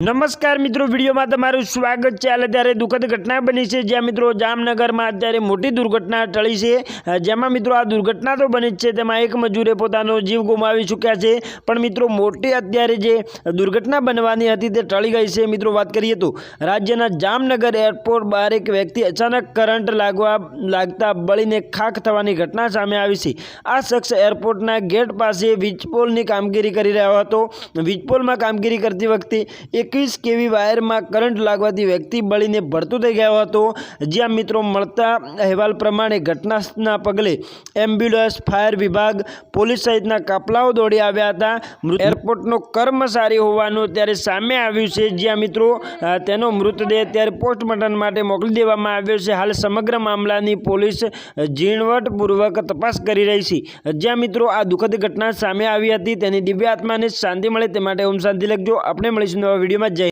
નમસ્કાર મિત્રો, વિડીયોમાં તમારું સ્વાગત છે। અત્યારે દુઃખદ ઘટના બની છે, જ્યાં મિત્રો જામનગરમાં અત્યારે મોટી દુર્ઘટના ટળી છે। જેમાં મિત્રો આ દુર્ઘટના તો બની જ છે, તેમાં એક મજૂરે પોતાનો જીવ ગુમાવી ચૂક્યા છે। પણ મિત્રો મોટી અત્યારે જે દુર્ઘટના બનવાની હતી તે ટળી ગઈ છે। મિત્રો વાત કરીએ તો રાજ્યના જામનગર એરપોર્ટ બહાર એક વ્યક્તિ અચાનક કરંટ લાગતા બળીને ખાખ થવાની ઘટના સામે આવી છે। આ શખ્સ એરપોર્ટના ગેટ પાસે વીજપોલની કામગીરી કરી રહ્યો હતો। વીજપોલમાં કામગીરી કરતી વખતે 21 કેવી વાયરમાં કરંટ લાગવાથી વ્યક્તિ બળીને ભડતું થઈ ગયો હતો। જ્યાં મિત્રો મળતા અહેવાલ પ્રમાણે ઘટનાના પગલે એમ્બ્યુલન્સ, ફાયર વિભાગ, પોલીસ સહિતના કાફલાઓ દોડી આવ્યા હતા। એરપોર્ટનો કર્મચારી હોવાનું અત્યારે સામે આવ્યું છે, જ્યાં મિત્રો તેનો મૃતદેહ અત્યારે પોસ્ટમોર્ટમ માટે મોકલી દેવામાં આવ્યો છે। હાલ સમગ્ર મામલાની પોલીસ ઝીણવટપૂર્વક તપાસ કરી રહી છે। જ્યાં મિત્રો આ દુઃખદ ઘટના સામે આવી હતી, તેની દિવ્ય આત્માને શાંતિ મળે તે માટે ઓમ શાંતિ લખજો। આપણે મળીશું નવા વિડીયોમાં। જય